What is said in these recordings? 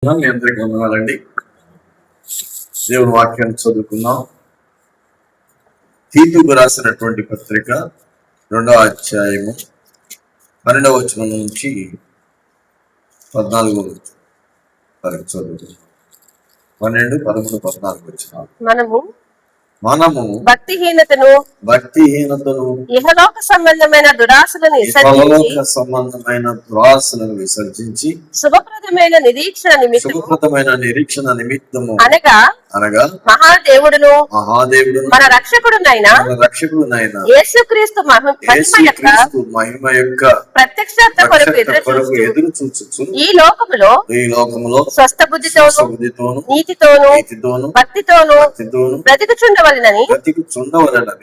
మీ అందరికీ వందనాలండి. దేవుని వాక్యాన్ని చదువుకుందాం. తీతుకు రాసినటువంటి పత్రిక 2వ అధ్యాయము 12వ వచనం నుంచి 14వ వరకు చదువుకుందాం. 12, 13, 14 వచనాలు. మనము భక్తిహీనతను ఇహలోక సంబంధమైన దురాశలను విసర్జించి శుభప్రదమైన నిరీక్షణ నిమిత్తము అనగా మహాదేవుడును మన రక్షకుడునైన యేసుక్రీస్తు మహిమ యొక్క ప్రత్యక్షత కొరకు ఎదురు చూచుచు ఈ లోకములో స్వస్థ బుద్ధితోను నీతితోను భక్తితోను బ్రతికుచుండవలెనని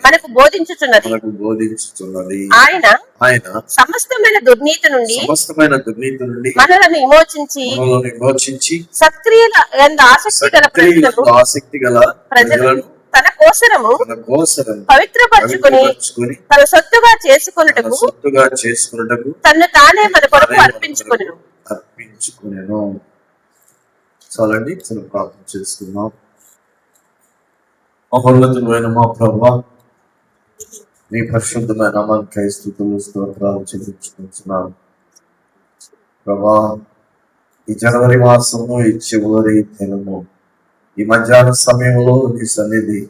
మనకు బోధించుచున్నది. ఆయన సమస్తమైన దుర్నీతి నుండి మనలను విమోచించి సత్క్రియల ఆసక్తి గల ప్రజలను తన కోసరము పవిత్రపరచుకుని తన సొత్తుగా చేసుకొనుటకు తను తానే మన కొరకు అర్పించుకునేను. చాలండి, ప్రార్థన చేసుకుందాం. మహోన్నతమైన మా ప్రభువా, నీ పరిశుద్ధమైన నామానికై స్తుతులు స్తోత్రాలు చెల్లించుకుంటున్నాను. ప్రభువా, ఈ జనవరి మాసము, ఈ చివరి దినము, ఈ మధ్యాహ్న సమయంలో నీ సన్నిధి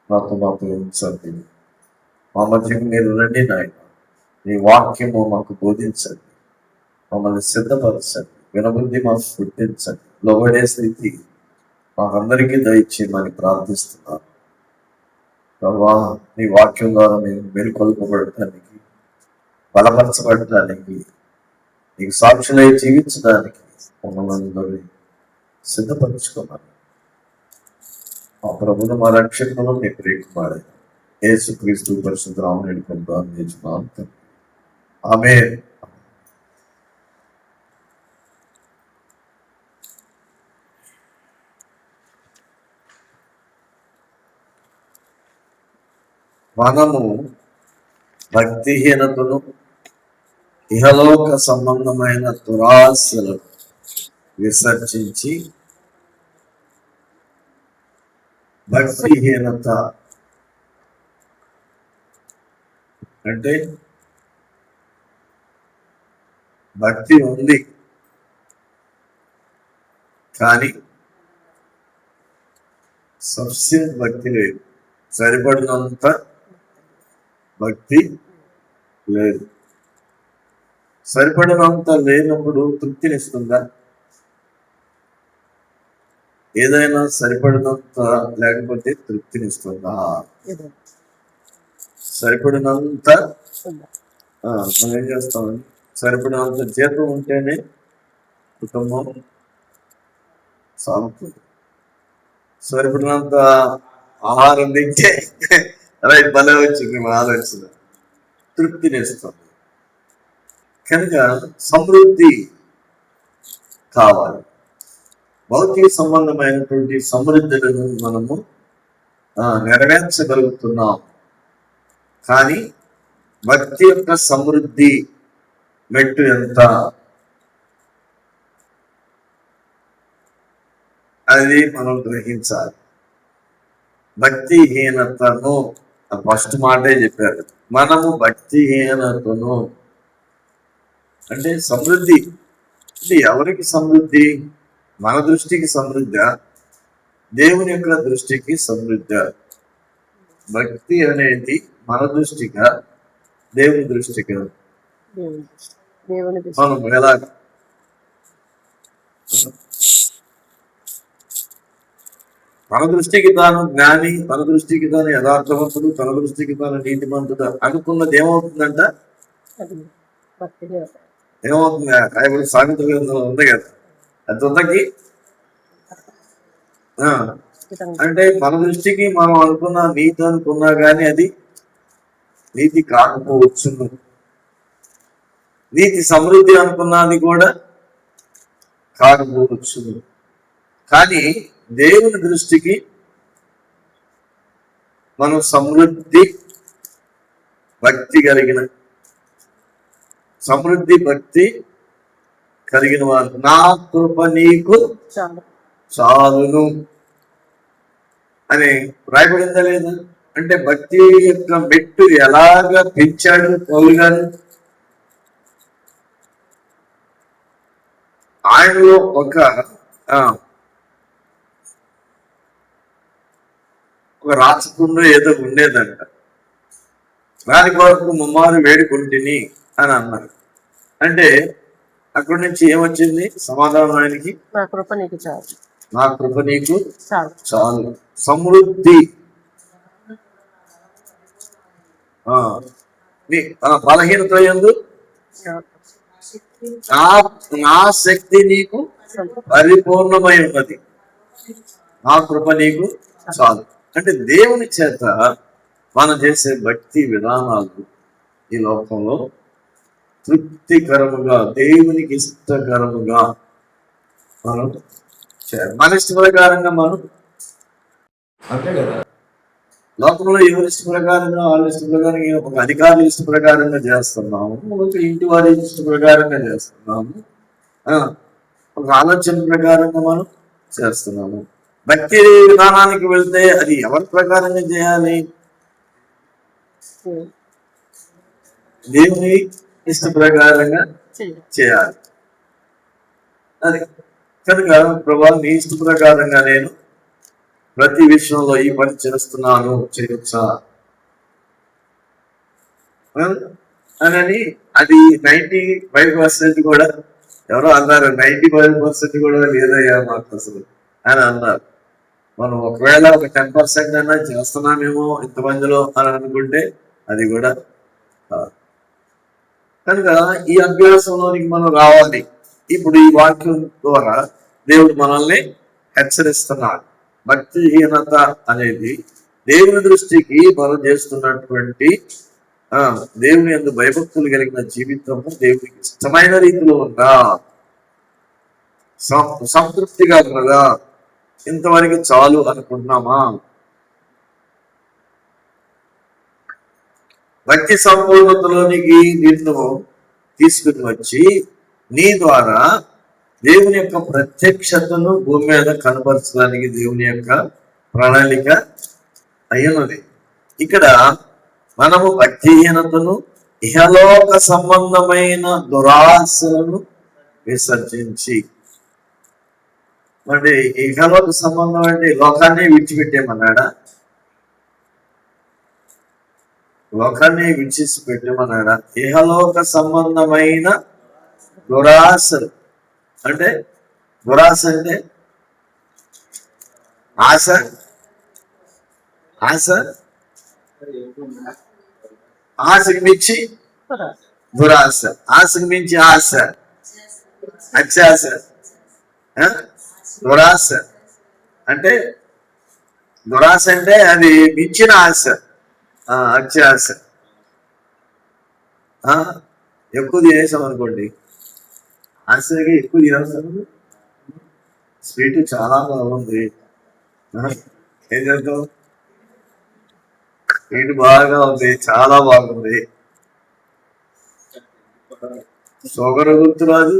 మాతో ఉంచండి. మా మధ్యకు మీరు రండి నాయన. నీ వాక్యము మాకు బోధించండి, మమ్మల్ని సిద్ధపరచండి, వినబుద్ధి మాకు పుట్టించండి. లోబడే స్థితి మాకందరికీ దయచేయమని ప్రార్థిస్తున్నాను. ప్రభా, నీ వాక్యం ద్వారా మేము మేలుకొల్పబడటానికి, బలపరచబడటానికి, నీకు సాక్షులై జీవించడానికి మమ్మల్ని సిద్ధపరచుకోమని మా ప్రభును, మా రక్షకులను, నీ ప్రియకుమారుడు యేసుక్రీస్తు పరిశుద్ధ నామమున ప్రార్థించున్నాను. ఆమేన్. మనము భక్తిహీనతను, ఇహలోక సంబంధమైన దురాశలను విసర్జించి భక్తిహీనత అంటే భక్తి ఉంది కానీ సఫిషియెంట్ భక్తి లేదు, సరిపడినంత భక్తి లేదు. సరిపడినంత లేనప్పుడు తృప్తినిస్తుందా? ఏదైనా సరిపడినంత లేకపోతే తృప్తినిస్తుందా? సరిపడినంత మనం ఏం చేస్తామని, సరిపడినంత జీతం ఉంటేనే కుటుంబం సాగుతుంది. సరిపడినంత ఆహారం తింటే రైట్ భలే వచ్చింది మా ఆలోచన, తృప్తినిస్తుంది. కనుక సమృద్ధి కావాలి. భౌతిక సంబంధమైనటువంటి సమృద్ధులను మనము నెరవేర్చగలుగుతున్నాం. కానీ భక్తి యొక్క సమృద్ధి మెట్టు ఎంత అది మనం గ్రహించాలి. భక్తిహీనతను ఫస్ట్ మాటే చెప్పారు. మనము భక్తిహీనతను అంటే సమృద్ధి అంటే ఎవరికి సమృద్ధి? మన దృష్టికి సమృద్ధ, దేవుని యొక్క దృష్టికి సమృద్ధ. భక్తి అనేది మన దృష్టిగా, దేవుని దృష్టిగా మనం ఎలా తన దృష్టికి తాను జ్ఞాని, తన దృష్టికి తాను యథార్థవంతుడు, తన దృష్టికి తాను నీతిమంతుడు అనుకున్నది ఏమవుతుందంట? ఏమవుతుంది? బైబిల్ సామెత గ్రంథంలో ఉంది కదా, అది అంటే మన దృష్టికి మనం అనుకున్న నీతి అనుకున్నా కానీ అది నీతి కాకపోవచ్చును. నీతి సమృద్ధి అనుకున్నది కూడా కాకపోవచ్చును. కానీ దేవుని దృష్టికి మనం సమృద్ధి భక్తి కలిగిన సమృద్ధి భక్తి కలిగిన వారు. నా కృప నీకు చాలు. చాలును అని రాయబడిందా లేదా? అంటే భక్తి యొక్క మెట్టు ఎలాగ పెంచాడు పౌలు గారు? ఆయనలో ఒక రాచకుండా ఏదో ఉండేదంట. దాని కొరకు ముమ్మారు వేడుకుంటుని అని అన్నారు. అంటే అక్కడి నుంచి ఏమొచ్చింది సమాధానం ఆయనకి? నా కృప నీకు చాలు. నా కృప నీకు చాలు. చాలు. సమృద్ధి. బలహీనత యందు నా శక్తి నీకు పరిపూర్ణమై ఉన్నది. నా కృప నీకు చాలు. అంటే దేవుని చేత మనం చేసే భక్తి విధానాలు ఈ లోకంలో తృప్తికరముగా, దేవునికి ఇష్టకరముగా మనం చేయాలి. మన ఇష్ట ప్రకారంగా మనం, అంతే కదా, లోకంలో ఎవరి ఇష్ట ప్రకారంగా వాళ్ళ ఇష్ట ప్రకారంగా, ఒక అధికారుల ఇష్ట ప్రకారంగా చేస్తున్నాము, ఒక ఇంటి వారి ఇష్ట ప్రకారంగా చేస్తున్నాము, ఒక ఆలోచన ప్రకారంగా మనం చేస్తున్నాము. భక్తి విధానానికి వెళ్తే అది ఎవరి ప్రకారంగా చేయాలి? దేవుని ఇష్ట ప్రకారంగా చేయాలి. అది కనుక ప్రభా నీ ఇష్ట ప్రకారంగా నేను ప్రతి విషయంలో ఈ పని చేస్తున్నాను, చేయొచ్చా అని. అది 95% కూడా, ఎవరో అన్నారు 95% కూడా లేదయ్యా మాకు అసలు అని అన్నారు. మనం ఒకవేళ ఒక 10% అయినా చేస్తున్నామేమో ఇంతమందిలో అని అనుకుంటే అది కూడా కనుక ఈ అభ్యాసంలోనికి మనం రావాలి. ఇప్పుడు ఈ వాక్యం ద్వారా దేవుడు మనల్ని హెచ్చరిస్తున్నాడు. భక్తిహీనత అనేది దేవుని దృష్టికి మనం చేస్తున్నటువంటి దేవుని యందు భయభక్తులు కలిగిన జీవితము దేవునికి ఇష్టమైన రీతిలో ఉందా, సంతృప్తిగా ఉన్నదా, ఇంతవరకు చాలు అనుకుంటున్నామా? భక్తి సంపూర్ణతలోనికి నిన్ను తీసుకుని వచ్చి నీ ద్వారా దేవుని యొక్క ప్రత్యక్షతను భూమి మీద కనపరచడానికి దేవుని యొక్క ప్రణాళిక అయినది. ఇక్కడ మనము భక్తిహీనతను, ఇహలోక సంబంధమైన దురాశలను విసర్జించి, అంటే ఇహలోక సంబంధం అంటే లోకాన్ని విడిచిపెట్టేమన్నాడా? లోకాన్ని విడిచిపెట్టేమన్నాడా? ఇహలోక సంబంధమైన దురాశలు. అంటే దురాశ అంటే ఆశ, ఆశ, ఆశకు మించి దురాశ, ఆశకు మించి ఆశ, అత్యాశ, దురాశ. అంటే దురాశ అంటే అది మించిన ఆశ, అత్యాశ. ఎక్కువ తినేసాం అనుకోండి, ఆశగా ఎక్కువ తినేస్తాం. స్వీట్ చాలా బాగుంది, ఏం చేద్దాం? స్వీట్ బాగా ఉంది, చాలా బాగుంది, షుగర్ గుర్తురాదు,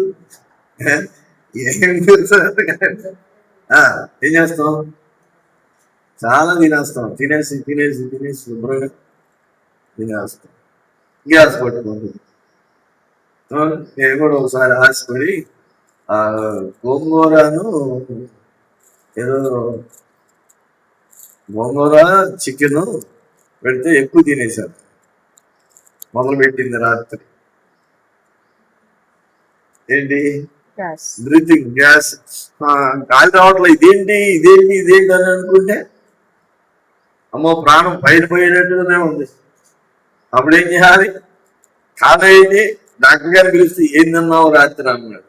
ఏం చేస్తాం? చాలా తినేస్తాం. తినేసి తినేసి తినేసి శుభ్రంగా తినేస్తాం. గ్యాస్ పట్టుకుంటుంది. నేను కూడా ఒకసారి ఆశపడి గోంగూరను ఏదో గోంగూర చికెన్ పెడితే ఎక్కువ తినేశాను. మొదలు పెట్టింది రాత్రి. ఏంటి? బ్రీతింగ్ గ్యాస్, గాలి రావట్లేదు. ఇదేంటి ఇదేంటి ఇదేంటి అని అనుకుంటే అమ్మో ప్రాణం బయటపోయేటట్టుగానే ఉంది. అప్పుడు ఏం చేయాలి? కాదైతే డాక్టర్ గారు పిలిస్తే ఏం తిన్నావు రాత్రి అన్నాడు.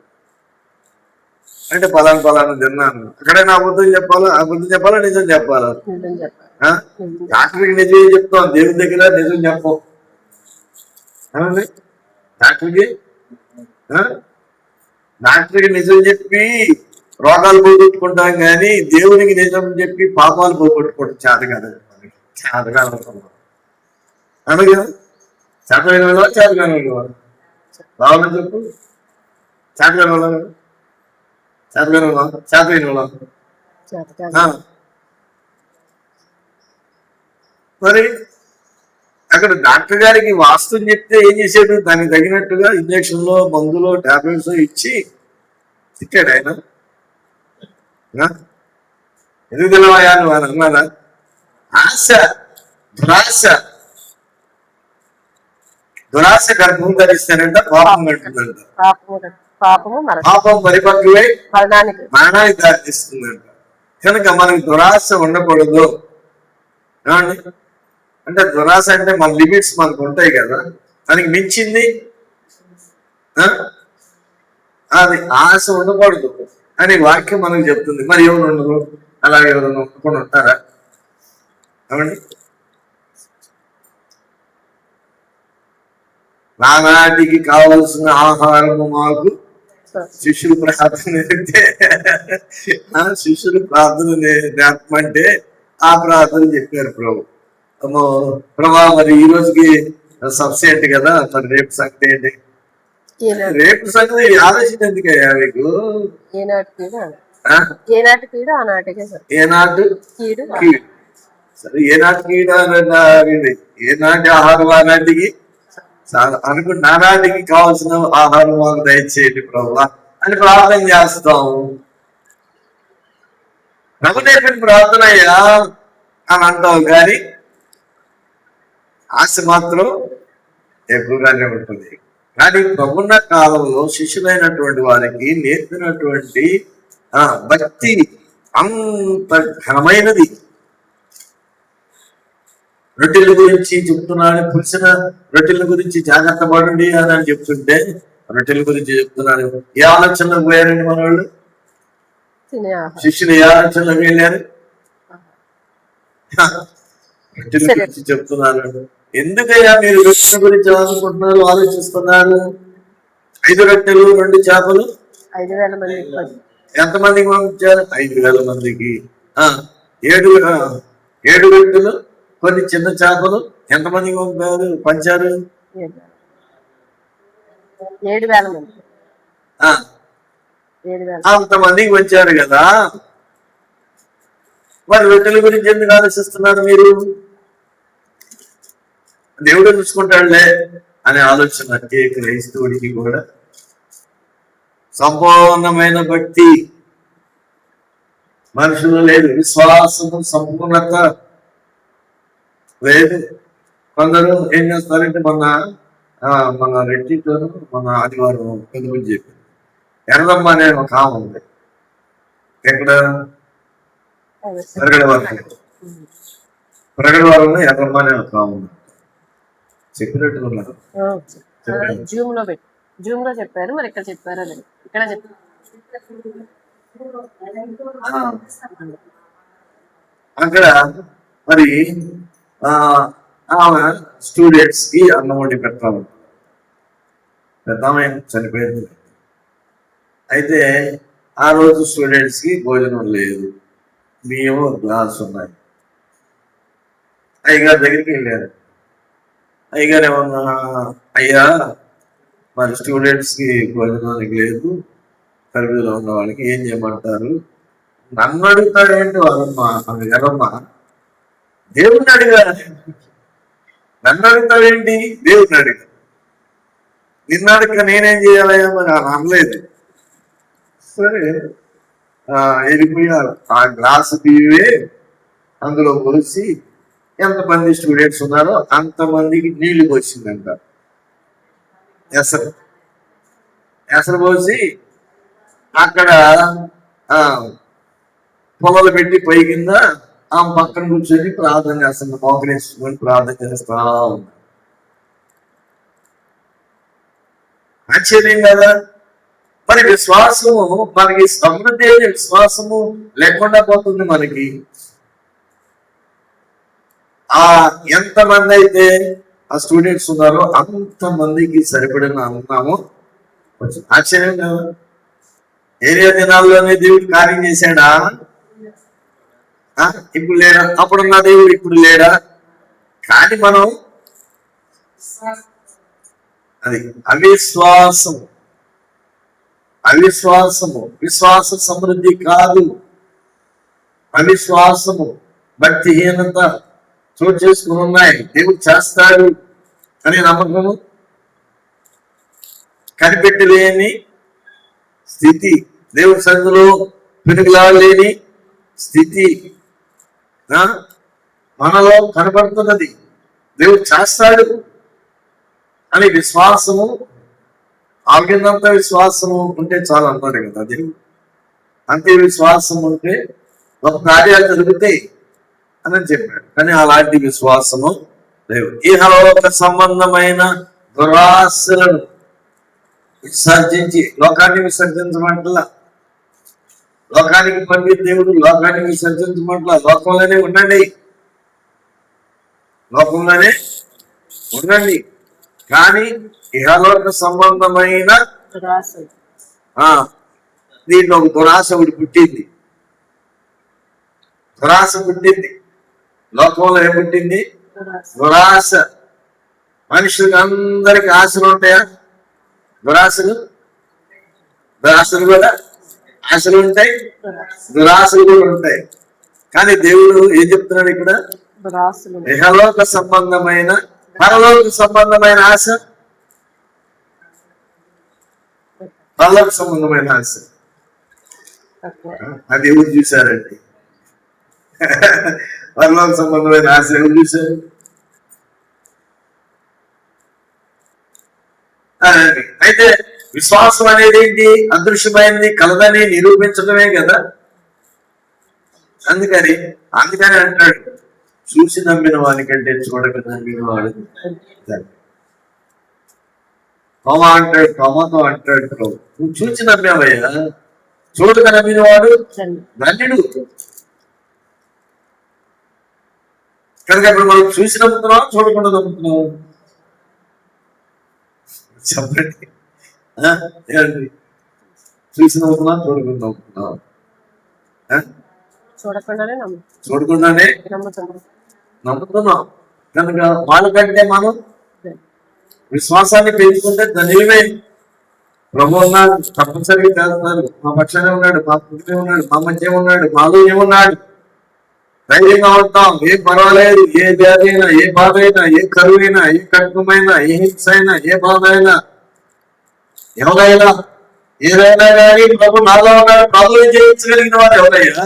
అంటే పలానా తిన్నాను. అక్కడైనా అబద్ధం చెప్పాలా నిజం చెప్పాలా? డాక్టర్కి నిజం చెప్తాం, దేవుని దగ్గర నిజం చెప్పం. డాక్టర్కి నిజం చెప్పి రోగాలు పోగొట్టుకుంటాం, కానీ దేవునికి నిజం చెప్పి పాపాలు పోగొట్టుకోవడం చేత కదా. అనగా చేతమైన చేతగానే రావాలని చెప్పు. చేతగాని వాళ్ళ చేతగాని వాళ్ళ చేతగాని వాళ్ళ మరి అక్కడ డాక్టర్ గారికి వాస్తవం చెప్తే ఏం చేశాడు? దానికి తగినట్టుగా ఇంజక్షన్లో మందులు టాబ్లెట్స్ ఇచ్చి తిట్టాడు ఆయన. ఎందుకు తెలవాయా నువ్వు అని అన్నారా? ఆశ, దురాశ గర్భం ధరిస్తానంట, పాపం కంటుందంట. పాపం పరిపక్వై మరణానికి దారితీస్తుందంట. కనుక మనకి దురాశ ఉండకూడదు. అంటే దురాశ అంటే మన లిమిట్స్ మనకు ఉంటాయి కదా, దానికి మించింది అది ఆశ ఉండకూడదు అని వాక్యం మనకు చెప్తుంది. మరి ఎవరు ఉండదు? అలాగే ఎవరు ఒప్పుకొని ఉంటారా? అవండి, నానాటికి కావలసిన ఆహారము మాకు శిష్యులు ప్రార్థన శిష్యులు ప్రార్థన నేర్పమంటే ఆ ప్రార్థన చెప్పారు ప్రభు. ప్రభా మరి ఈ రోజుకి సబ్సెంట్ కదా, మరి రేపు సంగతి ఏంటి? రేపు సంగతి ఆలోచన ఎందుకయ్యా మీకు? ఏనాటి కీడు, సరే ఏనాటి కీడు అనండి, ఏనాటి ఆహారం ఆనాటికి అనుకుంటే నానాటికి కావాల్సిన ఆహారం మాకు దయచేయండి ప్రభు అని ప్రార్థన చేస్తాం. ప్రభు నేర్పిన ప్రార్థన అయ్యా అని అంటాం, కానీ ఆశ మాత్రం ఎక్కువగానే ఉంటుంది. కానీ ప్రభున్న కాలంలో శిష్యులైనటువంటి వారికి నేర్పినటువంటి భక్తి అంత ఘనమైనది. రొట్టెల గురించి చెప్తున్నాను, పులిసిన రొట్టెల గురించి జాగ్రత్త పడండి అని చెప్తుంటే రొట్టెల గురించి చెప్తున్నాను. ఏ ఆలోచనలకు పోయారండి మన వాళ్ళు? శిష్యులు ఏ ఆలోచనలకు వెళ్ళారు? రొట్టెల గురించి చెప్తున్నారు. ఎందుకయ్యా మీరు రొట్టెల గురించి అనుకుంటున్నారు, ఆలోచిస్తున్నారు? 5 రొట్టెలు 2 చేపలు 5,000 మంది. ఎంతమందికి పంపించారు? 5,000 మందికి. 7 రొట్టెలు కొన్ని చిన్న చేపలు ఎంతమందికి పంపారు, పంచారు? 7,000 మంది. అంతమందికి పంచారు కదా. మరి రొట్టెల గురించి ఎందుకు ఆలోచిస్తున్నారు మీరు? దేవుడు చూసుకుంటాడులే అనే ఆలోచన ఏ క్రైస్తవుడికి కూడా సంపూర్ణమైన భక్తి మనుషులు లేదు, విశ్వాసము సంపూర్ణత లేదు. కొందరు ఏం చేస్తారంటే మన రెట్టితోనూ మన ఆదివారం తెలుగు చెప్పి ఎర్రమ్మ అనే ఒక ఆమె ఉంది. ఎక్కడ? ప్రగడవారంలో ఎర్రమ్మ అనే ఒక ఆమె ఉంది. చెప్పినట్టు ఉన్నారు. జూమ్ లో చెప్పారు, మరి ఇక్కడ చెప్పారా? ఇక్కడ చెప్పారు. అక్కడ మరి ఆమె స్టూడెంట్స్ కి అన్నం వండి పెట్టాలి. పెద్దామె చనిపోయింది. అయితే ఆ రోజు స్టూడెంట్స్ కి భోజనం లేదు, బియ్యం గ్లాస్ ఉన్నాయి. అయ్యగారి దగ్గరికి వెళ్ళారు. అయ్యగారు ఏమన్నా, అయ్యా మరి స్టూడెంట్స్ కి భోజనానికి లేదు, కరువులో ఉన్న వాళ్ళకి ఏం చేయమంటారు? నన్ను అడుగుతాడేంటి వాళ్ళమ్మ ఎర్రమ్మ? దేవుడిని అడిగా. నన్ను అడుగుతాడేంటి? దేవుడిని అడిగా. నిన్న అడిగా నేనేం చేయాలయ్యా? మరి అనలేదు. సరే వెళ్ళిపోయారు. ఆ గ్లాసు బియ్యే అందులో పోసి ఎంతమంది స్టూడెంట్స్ ఉన్నారో అంతమందికి నీళ్లు పోసిందంట. ఎసరు పోసి అక్కడ పొలాలు పెట్టి పై కింద ఆమె పక్కన కూర్చొని ప్రార్థన చేస్తుంది. మోకరేసుకొని ప్రార్థన చేస్తా ఉంది. ఆశ్చర్యం కదా. మరి విశ్వాసము మనకి సమృద్ధి అయిన విశ్వాసము లేకుండా పోతుంది. మనకి ఎంతమంది అయితే ఆ స్టూడెంట్స్ ఉన్నారో అంతమందికి సరిపడిన అన్నాము. ఆశ్చర్యం కదా. ఏరియా దినాల్లోనే దేవుడు కార్యం చేశాడా? ఇప్పుడు లేడా? అప్పుడున్న దేవుడు ఇప్పుడు లేడా? కానీ మనం అది అవిశ్వాసం. అవిశ్వాసము, విశ్వాస సమృద్ధి కాదు, అవిశ్వాసము, భక్తిహీనత చోటు చేసుకుని ఉన్నాయి. దేవుడు చేస్తాడు అనే నమ్మకము, కనిపెట్టలేని స్థితి, దేవుడి సన్నిధిలో పెనుగులాడలేని స్థితి మనలో కనబడుతున్నది. దేవుడు చేస్తాడు అని విశ్వాసము, ఆగినంత విశ్వాసము ఉంటే చాలా అన్నాడు కదా దేవుడు. అంతే విశ్వాసం ఉంటే ఒక కార్యాలు జరుగుతాయి అని చెప్పాడు. కానీ అలాంటి విశ్వాసము లేవు. ఇహలోక సంబంధమైన దురాశలను విసర్జించి, లోకాన్ని విసర్జించమంటలా, లోకానికి పండిత దేవుడు లోకాన్ని విసర్జించమంటలా. లోకంలోనే ఉండండి, లోకంలోనే ఉండండి, కానీ ఇహలోక సంబంధమైన దీంట్లో ఒక దురాశ ఒకటి పుట్టింది. దురాశ పుట్టింది లోకంలో. ఏం పుట్టింది? దురాశ. మనుషులకు అందరికి ఆశలు ఉంటాయా? దురాశలు కూడా ఆశలు ఉంటాయి, దురాశలు కూడా ఉంటాయి. కానీ దేవుడు ఏం చెప్తున్నాడు ఇక్కడ? ఇహలోక సంబంధమైన, పరలోక సంబంధమైన ఆశ, పరలోక సంబంధమైన ఆశ. అది ఎవరు చూశారండి? పరలోక సంబంధమైన ఆశ ఎవరు చూశారు? అయితే విశ్వాసం అనేది ఏంటి? అదృశ్యమైనది కలదని నిరూపించడమే కదా. అందుకని అంటాడు, చూసి నమ్మిన వానికంటే చూడక నమ్మిన వాడు. టొమాటో అంటాడు, నువ్వు చూసి నమ్మావయ్యా, చూడక నమ్మిన వాడు ధన్యుడు. కనుక ఇప్పుడు మనం చూసి నమ్ముతున్నాం, చూడకుండా నమ్ముతున్నాం? చెప్పండి. చూసి నమ్ముతున్నాం, చూడకుండా నమ్ముతున్నాం? చూడకుండానే నమ్ముతున్నాం. కనుక వాళ్ళకంటే మనం విశ్వాసాన్ని పెంచుకుంటే ధన్యులమే. ప్రభు ఉన్నాడు, తప్పనిసరిగా చేస్తున్నారు, మా పక్షానే ఉన్నాడు, మా పుట్టినే ఉన్నాడు, మా మధ్య ఉన్నాడు, మాలో ఏమున్నాడు, ధైర్యంగా ఉంటాం. ఏం పర్వాలేదు, ఏ వ్యాధి అయినా, ఏ బాధ అయినా, ఏ కరువు అయినా, ఏ కట్టుమైనా, ఏ హింస అయినా, ఏ బాధ అయినా, ఎవరైనా ఏదైనా కానీ ప్రభు నాలో ఉన్నాడు. ప్రభుత్వం జయించగలిగిన వారు ఎవరైనా?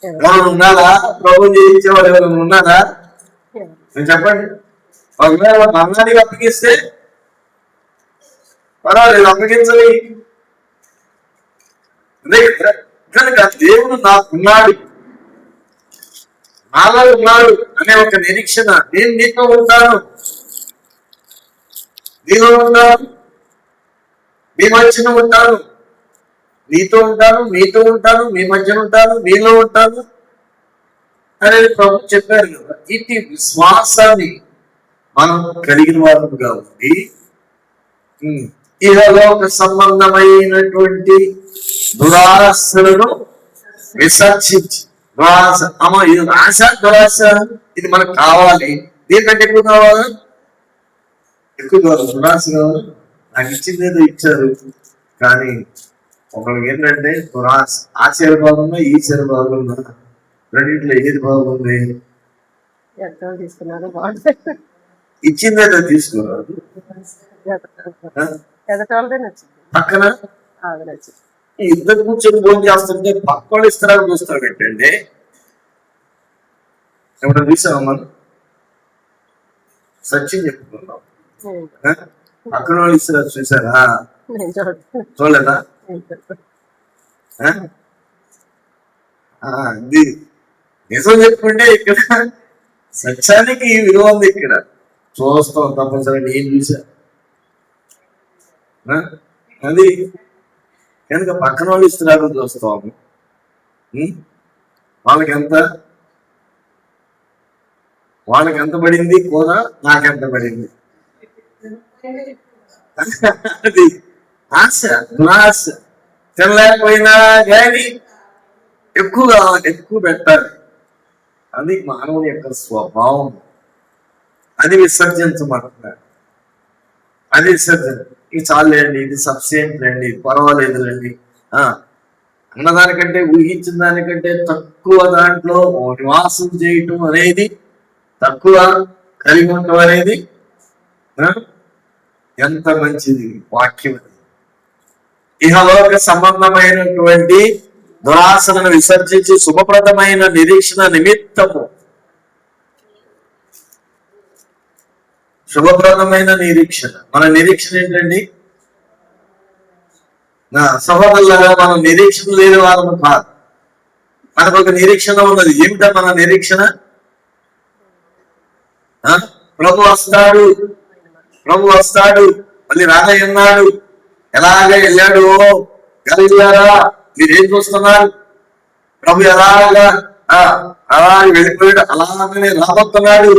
ఎవరైనా ఉన్నారా? ప్రభుత్వం జయించేవారు ఎవరైనా ఉన్నారా? నేను చెప్పండి. ఒకవేళ మరణానికి అప్పగిస్తే పర్వాలేదు, అప్పగించని. కనుక దేవుడు నాకున్నాడు, నాలో ఉన్నాడు అనే ఒక నిరీక్షణ. నేను నీతో ఉంటాను, నీలో ఉంటాను, మీ మధ్యన ఉంటాను, నీతో ఉంటాను, మీతో ఉంటాను, మీ మధ్యన ఉంటాను, మీలో ఉంటాను అనేది ప్రభు చెప్పారు కదా. ఇటు విశ్వాసాన్ని మనం కలిగిన వారుగా ఉండి ఇహలోక సంబంధమైనటువంటి దురాశలను విసర్జించి, దురాశ ఇది ఆశ, దురాశ ఇది మనకు కావాలి, దీనికంటే ఎక్కువ కావాలా? ఎక్కువ కావాలి, దురాశ కావాలి. నాకు ఇచ్చింది ఏదో ఇచ్చారు, కానీ ఒకరికి ఏంటంటే దురాశ. ఆ చీర బాగుందా, ఈ చీర బాగుందా, రెండింటిలో ఏది బాగుంది? ఇచ్చింది ఏదో తీసుకోరాదు. పక్కన ఇద్దరు కూర్చొని భోజనం చేస్తుంటే పక్క వాళ్ళు ఇస్తారని చూస్తా పెట్టండి. ఎప్పుడైనా చూసావా మనం? సత్యం చెప్పుకున్నాం, పక్కన వాళ్ళు ఇస్తారు చూసారా? చూడలేదా? ఇది నిజం చెప్పుకుంటే ఇక్కడ సత్యానికి విలువ ఉంది. ఇక్కడ చూస్తాం తప్పనిసరి, నేను చూసా. అది కనుక పక్కన వాళ్ళు ఇస్తున్నారు చూస్తాము. వాళ్ళకి ఎంత పడింది కూర, నాకెంత పడింది? అది ఆశ, దురాశ. తినలేకపోయినా కానీ ఎక్కువ కావాలి, ఎక్కువ పెట్టాలి. అది మానవుని యొక్క స్వభావం. అది విసర్జించమంటున్నాడు. అది విసర్జన. ఇది చాలండి, ఇది సఫిషియెంట్ అండి, పర్వాలేదులేండి అన్నదానికంటే, ఊహించిన దానికంటే తక్కువ దాంట్లో నివాసం చేయటం అనేది, తక్కువ కలిగి ఉండటం అనేది ఎంత మంచిది వాక్యం. ఇహలోక సంబంధమైనటువంటి దురాశలను విసర్జించి శుభప్రదమైన నిరీక్షణ నిమిత్తము, శుభప్రదమైన నిరీక్షణ. మన నిరీక్షణ ఏంటండి? సహోదరులారా, మనం నిరీక్షణ లేని వాళ్ళము కాదు. మనకు ఒక నిరీక్షణ ఉన్నది. ఏమిటో మన నిరీక్షణ? ప్రభు వస్తాడు, ప్రభు వస్తాడు, మళ్ళీ రానయ్య ఉన్నాడు. ఎలాగ వెళ్ళాడు? గలిలారా మీరేం చూస్తున్నారు? ప్రభు ఎలాగా అలాగే వెళ్ళిపోయాడు, అలాగనే రాబోతున్నాడు.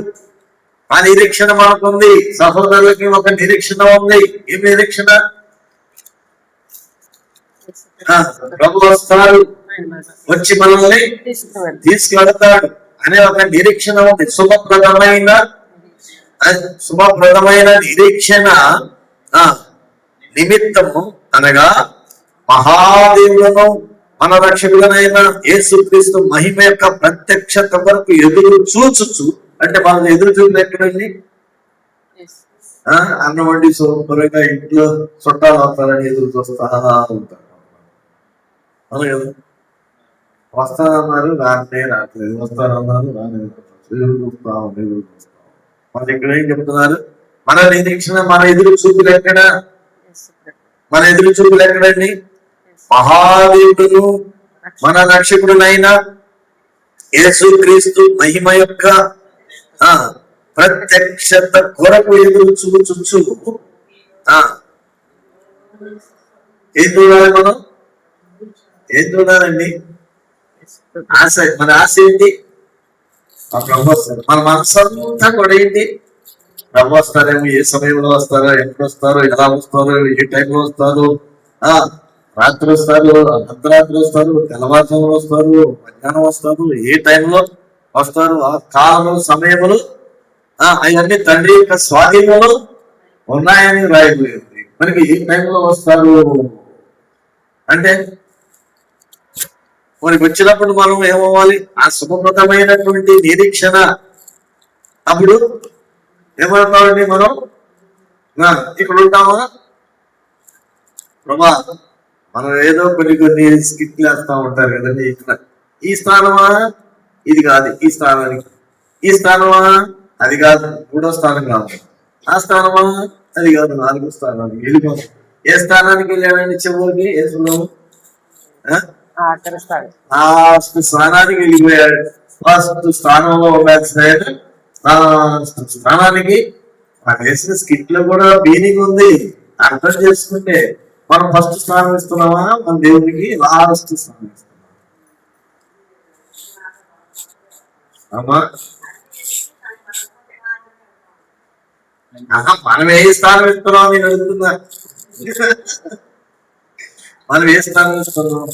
ఆ నిరీక్షణ మనకుంది. సహోదరులకి ఒక నిరీక్షణ ఉంది. ఏం నిరీక్షణ? ప్రభు వస్తాడు, వచ్చి మనల్ని తీసుకెళ్తాడు అనే ఒక నిరీక్షణ ఉంది. శుభప్రదమైన నిరీక్షణ నిమిత్తము అనగా మహాదేవులను మన రక్షకులనైన యేసుక్రీస్తు మహిమ యొక్క ప్రత్యక్షత వరకు ఎదురు చూచుచు, అంటే మనం ఎదురు చూపులు ఎక్కడండి? అన్నం వండి త్వరగా ఇంట్లో చుట్టాలు అవుతారని ఎదురు చూస్తా ఉంటారు. అవును కదా? వస్తారన్నారు, రావట్లేదు. వస్తారన్నారు, రాలేదు. ఎదురు చూస్తాం. మన ఇక్కడ ఏం చెప్తున్నారు? మన నిరీక్షణ, మన ఎదురు చూపులు ఎక్కడ? మన ఎదురు చూపులు ఎక్కడండి? మహాదేవుడును మన రక్షకుడునైనా యేసుక్రీస్తు మహిమ యొక్క ప్రత్యక్షత కొరకు ఎదురు చూచుచు. ఏం చూడాలి మనం? ఏం చూడాలండి? ఆశ. మన ఆశ ఏంటి? ప్రభు వస్తారు. మన మనసు అంతా కూడా ఏంటి? ప్రభు వస్తారేమో, ఏ సమయంలో వస్తారో, ఎప్పుడు వస్తారో, ఎలా వస్తారో, ఏ టైంలో వస్తారు, రాత్రి వస్తారు, అర్ధరాత్రి వస్తారు, తెల్లవారుజామున వస్తారు, మధ్యాహ్నం వస్తారు, ఏ టైంలో వస్తారు, ఆ కాలము సమయములు అవన్నీ తండ్రి యొక్క స్వాధీనంలో ఉన్నాయని రాయబోయింది. మనకి ఏ టైంలో వస్తారు అంటే, మనకి వచ్చినప్పుడు మనం ఏమవ్వాలి? ఆ శుభప్రదమైనటువంటి నిరీక్షణ. అప్పుడు ఏమవుతామండి? మనం ఇక్కడ ఉంటామా? ప్రభా, మనం ఏదో కొన్ని స్కిట్లు వేస్తా ఉంటారు కదండి. ఇక్కడ ఈ స్థానమా, ఇది కాదు. ఈ స్థానానికి, ఈ స్థానమా, అది కాదు. 3వ స్థానం కాదు. ఆ స్థానమా, అది కాదు. 4వ స్థానానికి వెళ్ళిపోతాం. ఏ స్థానానికి వెళ్ళాడని చివరికి వేసుకున్నాము? లాస్ట్ స్థానానికి వెళ్ళిపోయాడు. ఫస్ట్ స్థానంలో ఉండాల్సిన స్థానానికి మనం వేసిన స్కిట్ లో కూడా మీనింగ్ ఉంది. అర్థం చేసుకుంటే మనం ఫస్ట్ స్థానం ఇస్తున్నామా, మన దేవునికి లాస్ట్ స్థానం ఇస్తున్నామా? మనం ఏ స్థానం ఇస్తున్నాం నేను అడుగుతున్నా. మనం ఏ స్థానం ఇస్తున్నాం?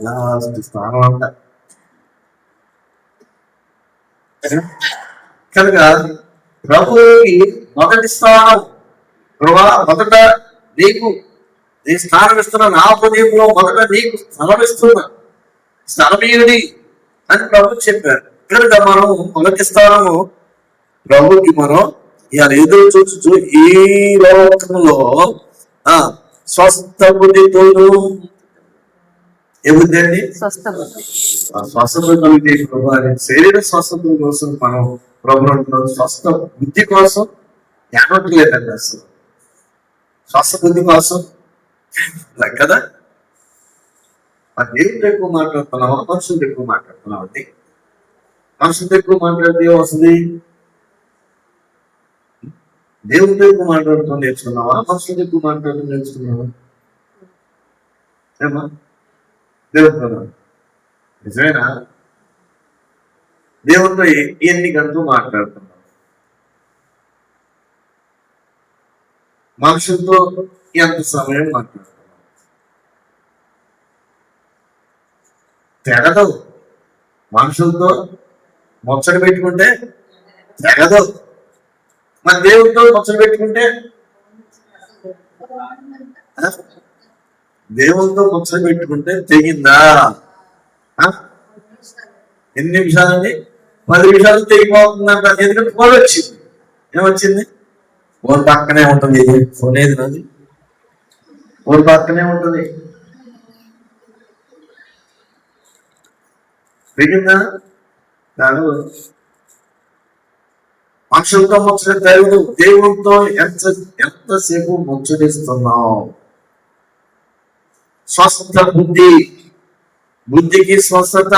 లాస్ట్ స్థానం అంట. కనుక ప్రభువుకి మొదటి స్థానం. ప్రభా, మొదట నీకు నీ స్థానం ఇస్తున్నా, నా హృదయంలో మొదట నీకు స్థలం ఇస్తున్నా, స్థలమీయుడి అని ప్రభు చెప్పారు. కనుక మనం మొదటి స్థానము ప్రభుకి మనం ఇవాళ ఎదురు చూచు. ఈ లోకంలో స్వస్థ బుద్ధితోను ఏముంది అండి? స్వస్థత కలిగే ప్రభు. శరీర స్వస్థత కోసం మనం ప్రభు స్వస్థ బుద్ధి కోసం జ్ఞానట్లేదండి. అసలు స్వస్థ బుద్ధి కోసం కదా. మన దేవుడితో ఎక్కువ మాట్లాడుతున్నామా, మనుషులతో ఎక్కువ మాట్లాడుతున్నాం అండి? మనుషులతో ఎక్కువ మాట్లాడితే ఏమొస్తుంది? దేవుడితో ఎక్కువ మాట్లాడుతూ నేర్చుకున్నావా, మనుషులతో ఎక్కువ మాట్లాడుతూ నేర్చుకున్నావా? ఏమా దేవుడితో నిజమేనా? దేవుడితో ఎన్ని గంటలు మాట్లాడుతున్నావు? మనుషులతో ఎంత సమయం మాట్లాడుతున్నావు? తెగదు. మనుషులతో ముచ్చట పెట్టుకుంటే జరగదు. మన దేవుడితో ముచ్చట పెట్టుకుంటే దేవుడితో ముచ్చట పెట్టుకుంటే తెగిందా? ఎన్ని నిమిషాలండి? 10 నిమిషాలు తెగిపోతుందంట. ఎందుకంటే ఫోన్ వచ్చింది. ఏమొచ్చింది? ఫోన్ పక్కనే ఉంటుంది. ఫోన్ ఏది నాది? ఫోన్ పక్కనే ఉంటుంది. తెగిందా? కాదు. మనుషులతో ముచ్చట తెలియదు. దేవుడితో ఎంతసేపు ముచ్చటిస్తున్నావు? స్వస్థత బుద్ధికి స్వస్థత,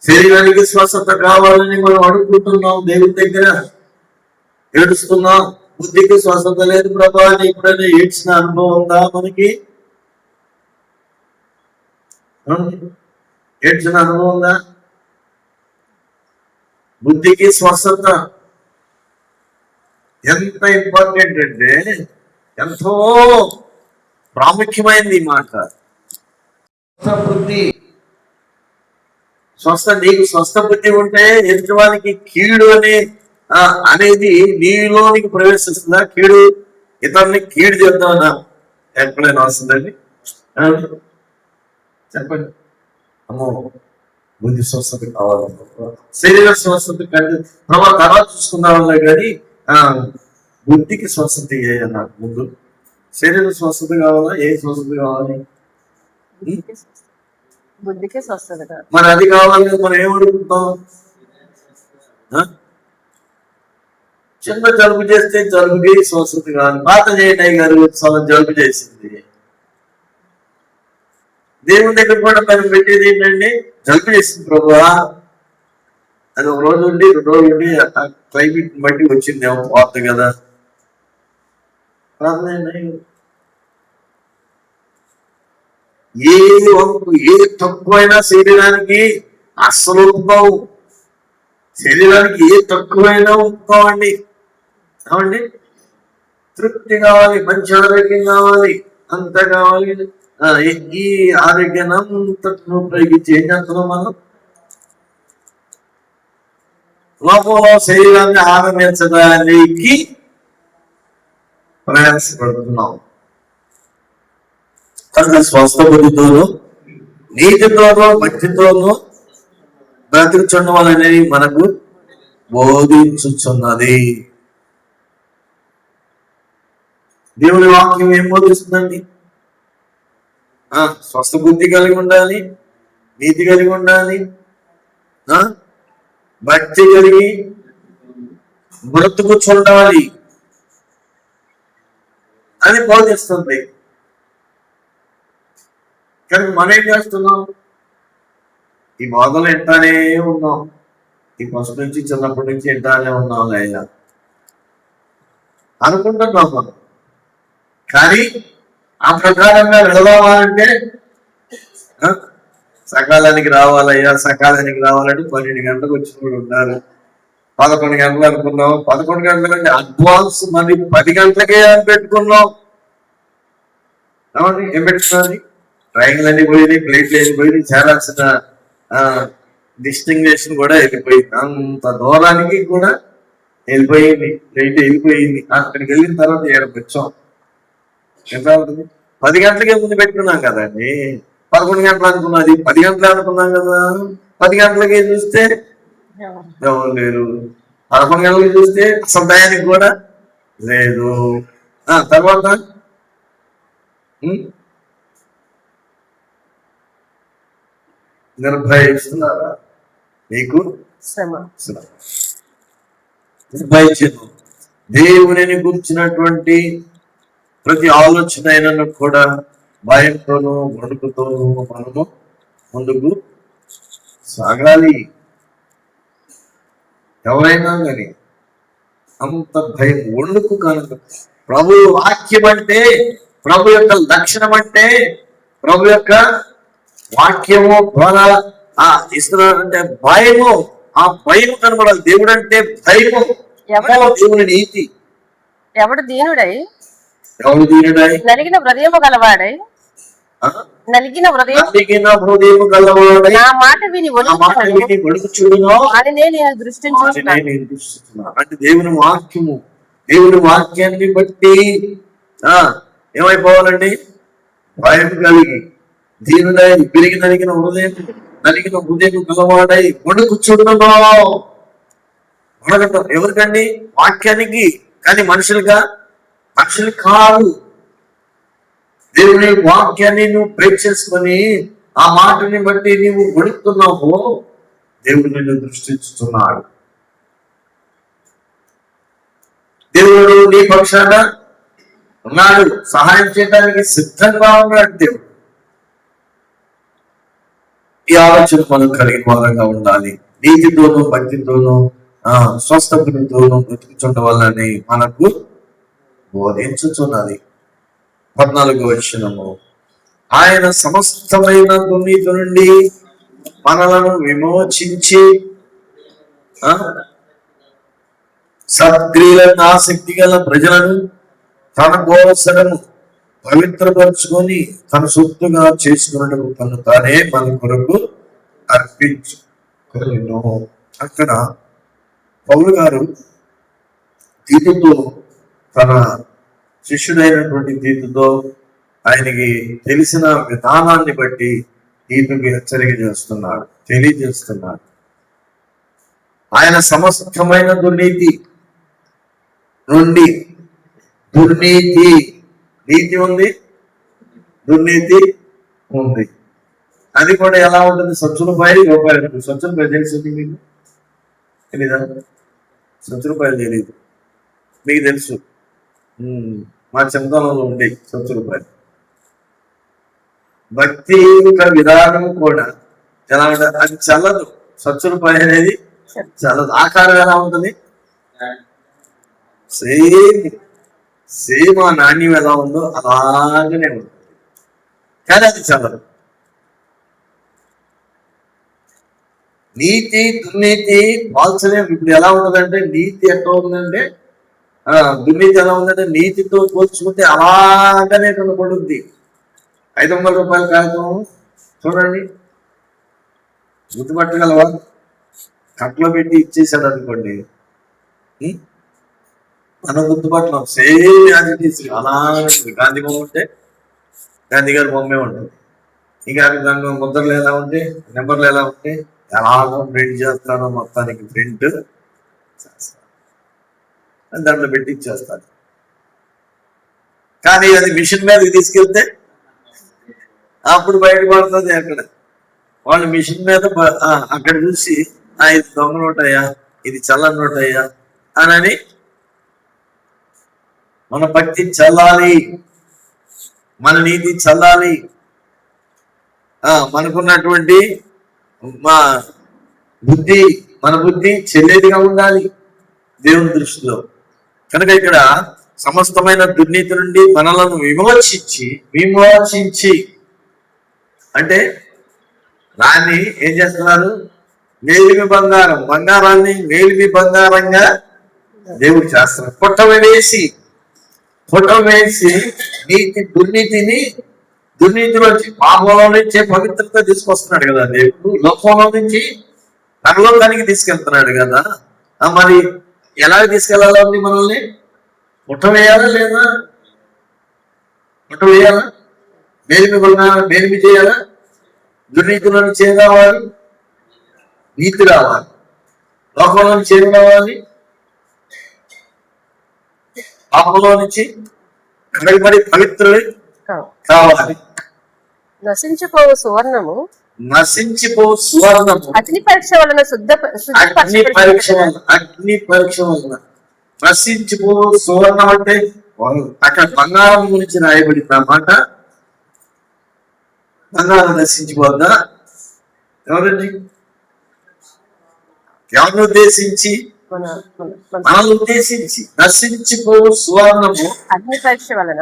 శరీరానికి స్వస్థత కావాలని మనం అడుగుతున్నాం. దేవుడి దగ్గర ఏడుస్తున్నాం. బుద్ధికి స్వస్థత లేదు ప్రభా అని ఎప్పుడైనా ఏడ్చిన అనుభవం ఉందా మనకి? ఏడ్చిన అనుభవం ఉందా? బుద్ధికి స్వస్థత ఎంత ఇంపార్టెంట్ అంటే ఎంతో ప్రాముఖ్యమైనది ఈ మాట. బుద్ధి నీకు స్వస్థ బుద్ధి ఉంటే ఎదుటి వాళ్ళకి కీడు అనేది నీలోనికి ప్రవేశిస్తుందా? కీడు, ఇతరుని కీడు చేద్దామన్నా ఎప్పుడైనా వస్తుందండి? చెప్పండి. అమ్మో, బుద్ధి స్వస్థత కావాలి, శరీర స్వస్థత కంటే తర్వాత చూసుకున్నామన్నా కానీ బుద్ధికి స్వస్థత నాకు ముందు. శరీర స్వస్థత కావాలా? ఏ స్వస్థత కావాలి? బుద్ధికి స్వస్థత. మరి అది కావాలి, మనం ఏమడుగుతాం? చిన్న జలుబు చేస్తే జలుబుకి స్వస్థత కావాలి. పాత చేయండి గారు జలుబు చేసింది. దేవుని దగ్గర కూడా మనం పెట్టేది ఏంటంటే జలుబు చేసింది ప్రభువా, అది ఒక రోజు ఉండి 2 రోజులు ఉండి క్లైమేట్ బట్టి వచ్చింది ఏమో వార్త కదా. ఏ తక్కువైనా శరీరానికి అస్సలు ఒప్పుకోవు. శరీరానికి ఏ తక్కువైనా ఒప్పుకోవండి. ఏమండి? తృప్తి కావాలి, మంచి ఆరోగ్యం కావాలి, అంత కావాలి. ఈ ఆరోగ్యాన్ని అంతను ఉపయోగించి ఏం చేస్తున్నాం మనం? లోపల శరీరాన్ని ఆనందించడానికి ప్రయాసపడుతున్నాం. స్వస్థ బుద్ధితోనూ నీతితోనూ భక్తితోనూ బ్రతుకుచుండం అనేది మనకు బోధించుచున్నది. దేవుని వాక్యం ఏం బోధిస్తుందండి? స్వస్థ బుద్ధి కలిగి ఉండాలి, నీతి కలిగి ఉండాలి, భక్తి కలిగి బ్రతుకుచుండాలి అని బోధిస్తుంది. కానీ మనం ఏం చేస్తున్నాం? ఈ బోధలు ఎంటానే ఉన్నాం. ఈ ఫస్ట్ నుంచి చిన్నప్పటి నుంచి ఎంటానే ఉన్నాం లేదా అనుకుంటున్నాం మనం. కానీ ఆ ప్రకారంగా వెళదామంటే సకాలానికి రావాలయ్యా, సకాలానికి రావాలంటే 12 గంటలకు వచ్చిన కూడా ఉన్నారు. 11 గంటలు అనుకున్నాం. 11 గంటల కంటే అడ్వాన్స్ మరి 10 గంటలకే పెట్టుకున్నాం. ఏం పెట్టుకున్నది? ట్రైన్లు అన్ని పోయినాయి, ప్లేట్లు వెళ్ళిపోయినాయి, చేరాల్సిన డిస్టింగ్నేషన్ కూడా వెళ్ళిపోయింది. అంత దూరానికి కూడా వెళ్ళిపోయింది, ప్లేట్ వెళ్ళిపోయింది. అక్కడికి వెళ్ళిన తర్వాత ఏడకు వచ్చాం. ఎంత అవుతుంది? 10 గంటలకే ముందు పెట్టుకున్నాం కదండి. 11 గంటలు అనుకున్నది 10 గంటలే అనుకున్నాం కదా. 10 గంటలకి చూస్తే ఎవరు లేరు. 11 గంటలకి చూస్తే అసలు టయానికి కూడా లేదు. తర్వాత నిర్భయిస్తున్నారా? నీకు నిర్భయించను. దేవుని గురించినటువంటి ప్రతి ఆలోచన అయినా కూడా భయంతోనూ వణుకుతోనూ మనము ముందుకు సాగాలి. ఎవరైనా కానీ అంత భయం, వణుకు కనుక. ప్రభు వాక్యం అంటే, ప్రభు యొక్క లక్షణం అంటే, ప్రభు యొక్క వాక్యము ద్వారా ఇస్తున్నాడంటే భయము. ఆ భయం కనబడాలి. దేవుడు అంటే భయము. దేవుని నీతి. ఎవడు దీనుడై నలిగిన హృదయము గలవాడై నలిగిన హృదయం హృదయం గలవాడై నా మాట విని వణుకుచుండును వానినే నేను దృష్టించుచున్నాను. నేను దృష్టిస్తున్నాను. అంటే దేవుని వాక్యము, దేవుని వాక్యాన్ని బట్టి ఏమైపోవాలండి? భయం కలిగి దీనుడై పెరిగి నలిగిన హృదయం గలవాడై వణుకుచుండును. వణకటం ఎవరికండి? వాక్యానికి. కానీ మనుషులు కాదు. దేవుని వాక్యాన్ని నువ్వు ప్రేక్షించుకొని ఆ మాటని బట్టి నీవు వణుకుతున్నావు, దేవుడు నిన్ను దృష్టిస్తున్నాడు. దేవుడు నీ పక్షాన ఉన్నాడు, సహాయం చేయడానికి సిద్ధంగా ఉన్నాడు దేవుడు. ఈ ఆలోచన మనం కలిగిన వారంగా ఉండాలి. నీతితోనూ భక్తితోనూ స్వస్థతతోనూ బ్రతుకుచుండడం వల్లని మనకు బోధించుచున్నది. 14వ వచనము, ఆయన సమస్తమైన దుర్నీతి నుండి మనలను విమోచించి సత్క్రియలను ఆసక్తి గల ప్రజలను తన కోసము పవిత్రపరుచుకొని తన సొత్తుగా చేసుకున్నట్టు తను తానే మన కొరకు అర్పించుకొనెను. అక్కడ పౌలు గారు తీతుతో, తన శిష్యుడైనటువంటి తీతుతో ఆయనకి తెలిసిన విధానాన్ని బట్టి తీతుకి హెచ్చరిక చేస్తున్నాడు, తెలియజేస్తున్నాడు. ఆయన సమస్తమైన దుర్నీతి నుండి, నీతి ఉంది, దుర్నీతి ఉంది. అది కూడా ఎలా ఉంటుంది? ₹1,000 ₹1,000 తెలిసింది మీకు? తెలీదా? ₹1,000 తెలీదు, మీకు తెలుసు. మా చిన్నతనంలో ఉండే ₹1,000. భక్తి విధానం కూడా ఎలా ఉంటుంది? అది చల్లదు. ₹1,000 అనేది చల్లదు. ఆకారం ఎలా ఉంటుంది? సేమ్ ఆ నాణ్యం ఎలా ఉందో అలాగనే ఉంటుంది, కానీ అది చల్లదు. నీతి దుర్నీతి పోల్చలేము. ఇప్పుడు ఎలా ఉంటుందంటే, నీతి ఎట్లా ఉందంటే, దుర్నీతి ఎలా ఉందంటే, నీతితో పోల్చుకుంటే అలాగనే కనపడుద్ది. ₹500 కాగితం చూడండి, గుర్తుపట్టగలవా? కట్లో పెట్టి ఇచ్చేసాడు అనుకోండి, మనం గుర్తుపట్టలేం. సేమ్ యాజ్ అలాగే గాంధీ బొమ్మ ఉంటే గాంధీ గారి బొమ్మే ఉంటుంది. ఇంకా దాని ముద్రలు ఎలా ఉంటే, నెంబర్లు ఎలా ఉంటే ఎలాగో ప్రింట్ చేస్తారో మొత్తానికి ప్రింట్ చేస్తారు, దాంట్లో పెట్టి ఇచ్చేస్తారు. కానీ అది మిషన్ మీదకి తీసుకెళ్తే అప్పుడు బయటపడుతుంది. అక్కడ వాళ్ళు మిషన్ మీద అక్కడ చూసి ఇది దొంగ నోటయ్యా, ఇది చల్ల నోటయ్యా అని. మన భక్తి చల్లాలి, మన నీతి చల్లాలి, మనకున్నటువంటి మన బుద్ధి చెల్లేదిగా ఉండాలి దేవుని దృష్టిలో. కనుక ఇక్కడ సమస్తమైన దుర్నీతి నుండి మనలను విమోచించి అంటే దాన్ని ఏం చేస్తున్నారు? మేలిమి బంగారాన్ని మేలిమి బంగారంగా దేవుడు చేస్తున్నారు. ఫోటో వేసి దుర్నీతిలోంచి, పాపంలో నుంచి పవిత్రత తీసుకొస్తున్నాడు కదా దేవుడు. లోకంలో నుంచి పరలోకానికి తీసుకెళ్తున్నాడు కదా. మరి ఎలా తీసుకెళ్లాలి? మనల్ని ఫోటో వేయాలా లేదా? ఫోటో వేయాలా? మేలిమి చేయాలా? దుర్నీతిలో నుంచి ఏం కావాలి? నీతి రావాలి. లోకంలో నుంచి ఏం కావాలి? పాపంలో నుంచి కడగబడి పవిత్రులై కావాలి. నశించిపో సువర్ణము అగ్ని పరీక్ష వలన అగ్ని పరీక్ష వలన నశించిపో సువర్ణం అంటే అక్కడ బంగారం గురించి రాయబడింది అన్నమాట. బంగారం నశించిపోద్దా? ఎవరండి? ఎవరిని ఉద్దేశించి? మనల్ని ఉద్దేశించి. నశించిపో సువర్ణము అగ్ని పరీక్ష వలన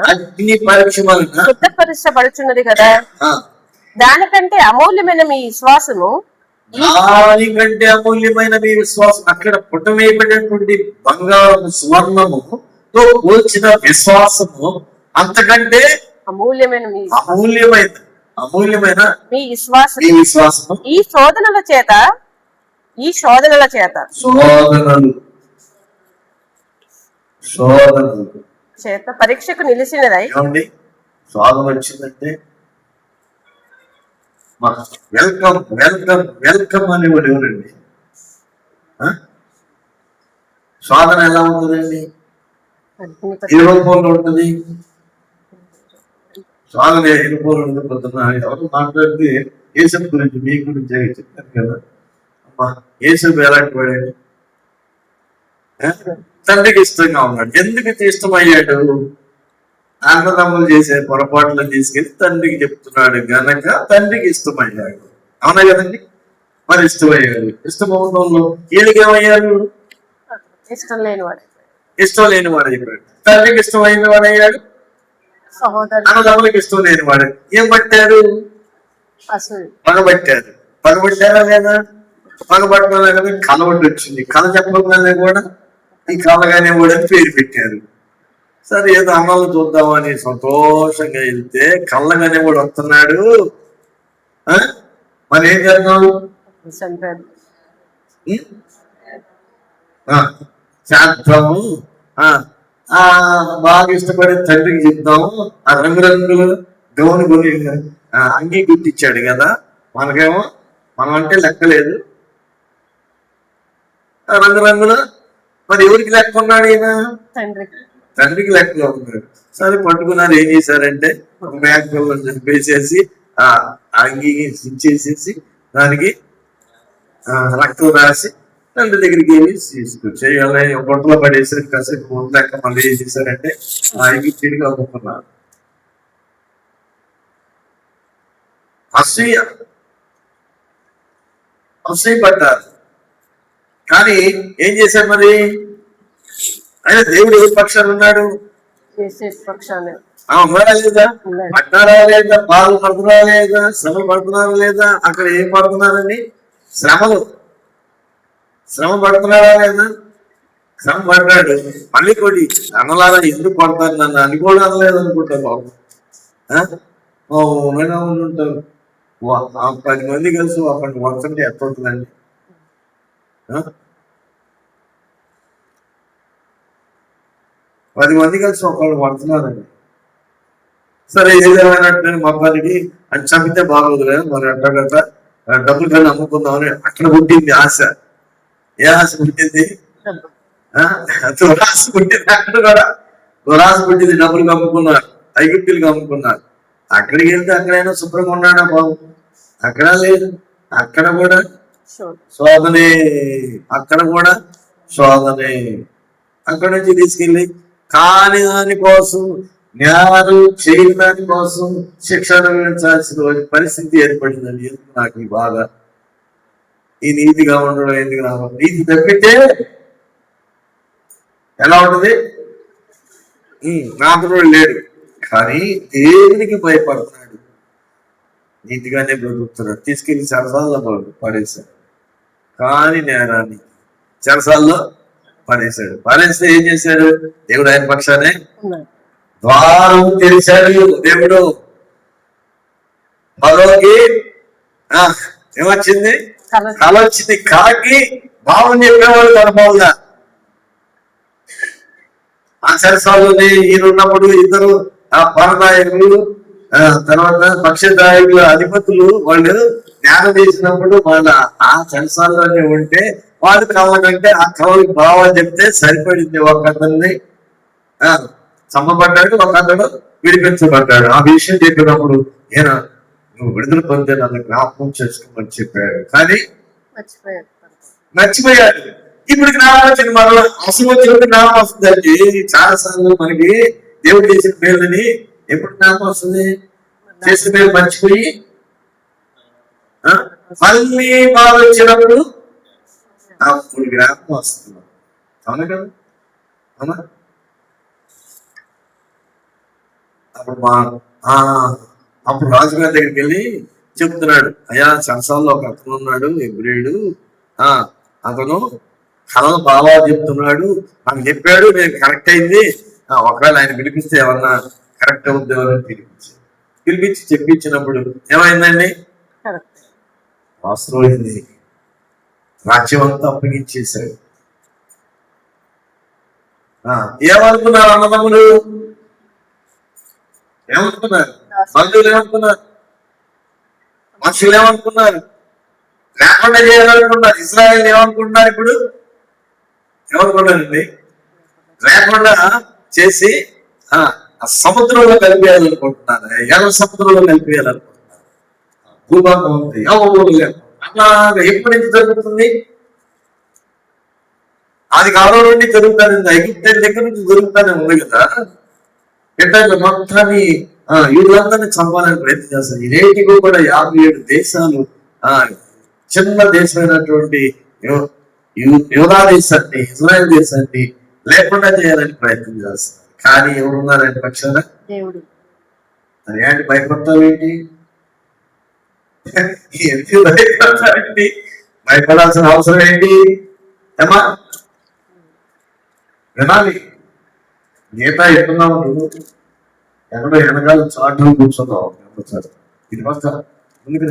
శుద్ధపరచబడుచున్నది కదా. దానికంటే అమూల్యమైన మీ విశ్వాసము అక్కడ పుట్టవేయబడినటువంటి బంగారము సువర్ణముతో పోల్చిన విశ్వాసము అంతకంటే అమూల్యమైనది. అమూల్యమైన మీ విశ్వాసం ఈ విశ్వాసము ఈ శోధనల చేత శోధనలు చేత పరీక్షకు నిలిచినదై. ఏమండి, శోధన వచ్చిందంటే వెల్కమ్ వెల్కమ్ వెల్కమ్ అనేవాడు ఎవరండి? శోధన ఎలా ఉంటుందండి? ఏ రూపంలో ఉంటుంది? శోధన ఏ రూపంలో ఉంటుంది? పొద్దున్న ఎవరు మాట్లాడితే యేసు గురించి, మీ గురించి చెప్పారు కదా. అమ్మా, యేసు ఎలాంటి వాడండి? తండ్రికి ఇష్టంగా ఉన్నాడు. ఎందుకు ఇష్టమయ్యాడు? అన్నదమ్ములు చేసే పొరపాట్లను తీసుకెళ్లి తండ్రికి చెప్తున్నాడు గనక తండ్రికి ఇష్టమయ్యాడు. అవునా కదండి? మరి ఇష్టమయ్యాడు. ఇష్టమవడంలో వీళ్ళకి ఏమయ్యాడు? ఇష్టం లేనివాడు. ఇష్టం లేనివాడు అయిపోయాడు. తండ్రికి ఇష్టమైన వాడు అయ్యాడు, అన్నదమ్ములకి ఇష్టం లేనివాడు. ఏం పట్టారు? పగబట్టారు. పగబట్టారా లేదా? పగబట్టడం కదా కలవటి వచ్చింది. కళ చెప్పగానే కూడా ఈ కళగానే కూడా పేరు పెట్టారు. సరే, ఏదో అన్నాలు చూద్దామని సంతోషంగా వెళ్తే కళ్ళగానే కూడా వస్తున్నాడు. మరి ఏం చేద్దాం? చేద్దాము. బాగా ఇష్టపడే తండ్రికి చెప్తాము. ఆ రంగురంగులు గౌను కొని అంగీ గుర్తిచ్చాడు కదా. మనకేమో మనం అంటే లెక్కలేదు. రంగురంగులు మరి ఎవరికి లెక్క ఉన్నాడు? ఈయన తండ్రికి లెక్కలో ఉన్నాడు. సరే, పట్టుకున్నారు. ఏం చేశారంటే ఒక మేక పిల్లని చంపేసేసి ఆ అంగీ ఇచ్చేసేసి దానికి రక్తం రాసి తండ్రి దగ్గరికి వెళ్ళి తీసుకొచ్చేయాలి. బొట్టలో పడేసి కాసేపు ముందాక మళ్ళీ ఏం చేశారంటే ఆ అంగి తిరిగి అమ్ముకున్నారు. అసూయ పడ్డారు. కానీ ఏం చేశారు మరి? ఆయన దేవుడు ఏ పక్షాన్ని ఉన్నాడు? ఉన్నారా లేదా? పడ్డారా లేదా? బాధలు పడుతున్నారా లేదా? శ్రమలు పడుతున్నారా లేదా? అక్కడ ఏం పడుతున్నారని? శ్రమ పడుతున్నారా లేదా? శ్రమ పడ్డాడు. మళ్ళీ కొడి అన్నలారా ఎందుకు పడతారు నన్ను అని కూడా అనలేదు అనుకుంటా. బాబు ఉంటారు. 10 మంది కలిసి ఒకటి వర్తంటే ఎంత అవుతుందండి? 10 మంది కలిసి ఒకళ్ళు పడుతున్నారండి. సరే, ఏదేమైనట్టు మొత్తానికి అని చంపితే బాగోదు కదా. మరి అట్టగట్ట డబ్బులు కానీ అమ్ముకుందామని అక్కడ పుట్టింది ఆశ. ఏ ఆశ పుట్టింది? దురాశ పుట్టింది. అక్కడ కూడా దురాశ పుట్టింది. డబ్బులు అమ్ముకున్నారు, ఐగుప్తులకు అమ్ముకున్నారు. అక్కడికి వెళ్తే అక్కడైనా శుభ్రంగా ఉన్నాడా బాబు? అక్కడ లేదు. అక్కడ కూడా శోధనే. అక్కడ నుంచి తీసుకెళ్ళి కాని దానికోసం, జ్ఞానం చేయని దానికోసం శిక్ష అనుభవించాల్సిన పరిస్థితి ఏర్పడిందండి. ఎందుకు నాకు ఈ బాధ? ఈ నీతిగా ఉండడం ఎందుకు రావాలి? నీతి తప్పితే ఎలా ఉంటుంది? నాకు లేడు, కానీ దేవునికి భయపడుతున్నాడు, నీతిగానే బ్రతుకుతున్నాడు. తీసుకెళ్లి చెరసాల్లో పడేశాడు. కానీ నేరాన్ని చెరసాల్లో పడేశాడు. పడేస్తే ఏం చేశాడు? దేవుడు ఆయన పక్షానే ద్వారం తెరిచాడు. దేవుడు మరోకి ఏమొచ్చింది? కళ వచ్చింది. కళకి భావం చెప్పేవాడు తన బావుగా. ఆ చెరసాలని ఈయనున్నప్పుడు ఇద్దరు పరదాయకులు, తర్వాత పక్షదాయకుల అధిపతులు వాళ్ళు జ్ఞానం చేసినప్పుడు వాళ్ళ ఆ చెరసాల్లోనే ఉంటే వాళ్ళు కళ్ళ కంటే ఆ కళకి భావం చెప్తే సరిపడింది. ఒక అతన్ని చంపబడ్డాడు, ఒక అతడు విడిపించబడ్డాడు. ఆ విషయం చెప్పినప్పుడు నేను నువ్వు విడుదల పొందే నన్ను జ్ఞాపకం చేసుకోమని చెప్పాడు. కానీ మర్చిపోయాడు. ఇప్పుడు జ్ఞాపకం వచ్చింది. మరో అవసరం వచ్చినప్పుడు జ్ఞాపకం వస్తుందండి. చాలా సార్లు మనకి దేవుడు చేసిన మేలుని ఎప్పుడు జ్ఞాపకం వస్తుంది? చేసిన మేలు మర్చిపోయి మళ్ళీ బాధ వచ్చినప్పుడు అప్పుడు జ్ఞాపకం వస్తుంది. అవునా కదా? అవునా? అప్పుడు రాజుగారి దగ్గరికి వెళ్ళి చెప్తున్నాడు, అయ్యా చెరసాల్లో ఒక అతను ఉన్నాడు, ఎబ్రియుడు, అతను కళలు బాగా చెప్తున్నాడు, నాకు చెప్పాడు, నేను కరెక్ట్ అయింది. ఒకవేళ ఆయన పిలిపిస్తే ఏమన్నా కరెక్ట్ అవుద్దేమని పిలిపించి చెప్పించినప్పుడు ఏమైందండి? కరెక్ట్. వాస్తవమైంది. రాజ్యం అంతా అప్పగించేశాడు. ఏమనుకున్నారు అన్నదమ్ములు? ఏమనుకున్నారు? బంధువులు ఏమనుకున్నారు? మనుషులు ఏమనుకున్నారు? లేకుండా చేయాలనుకున్నారు. ఇజ్రాయెల్ ఏమనుకుంటున్నారు? ఇప్పుడు ఏమనుకున్నారండి? లేకుండా చేసి ఆ సముద్రంలో కలిపేయాలనుకుంటున్నారు. ఎర్ర సముద్రంలో కలిపేయాలనుకుంటున్నారు. భూభాగం ఉంది ఎవరు లేరు. అలాగా ఎప్పటి నుంచి జరుగుతుంది? అది కాలం నుండి జరుగుతానే, ఐగుప్తు దగ్గర నుంచి జరుగుతానే ఉంది కదా. ఎట్లా మొత్తాన్ని వీళ్ళందరినీ చంపాలని ప్రయత్నం చేస్తారు. నేటికి కూడా 57 దేశాలు చిన్న దేశమైనటువంటి యోధా దేశాన్ని, ఇజ్రాయెల్ దేశాన్ని లేకుండా చేయాలని ప్రయత్నం చేస్తారు. కానీ ఎవరున్నారండి పక్షాన? దేవుడు. అది ఏంటి భయపడతావు ఏంటి? ఎందుకు భయపడతావేంటి? భయపడాల్సిన అవసరం ఏంటి? ఏమా వినాలి. గీత ఎట్టున్నావు నువ్వు? ఎక్కడో వెనకాల చాటు కూర్చున్నావు. ఇది వస్తా ముందుకు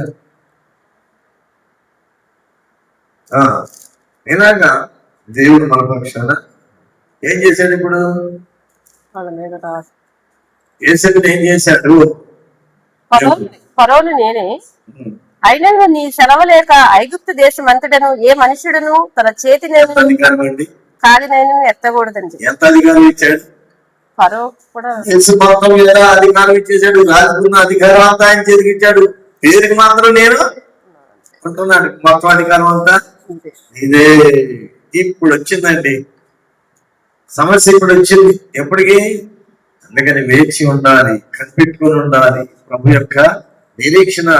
ఇలాగా దేవుడు మన పక్షాన ఏం చేశాడు? ఇప్పుడు ఏసడు ఏం చేశాడు? ఫరోను నేనే, అయినా నీ సెలవు లేక ఐగుప్తు దేశం అంతటను ఏ మనుషుడును తన చేతి కాలినైనా ఎత్తకూడదండి. ఎంత అధికారం ఇచ్చాడు? ఫరో కూడా మొత్తం మీద అధికారం ఇచ్చేసాడు. రాజుకున్న అధికారం అంతా ఆయన చేతికి ఇచ్చాడు. పేరుకి మాత్రం నేను అంటున్నాడు. మొత్తం అధికారం అంతా ఇదే. ఇప్పుడు వచ్చిందండి సమస్య. ఇప్పుడు వచ్చింది. ఎప్పటికీ? అందుకని వేచి ఉండాలి, కనిపెట్టుకుని ఉండాలి. ప్రభు యొక్క నిరీక్షణ,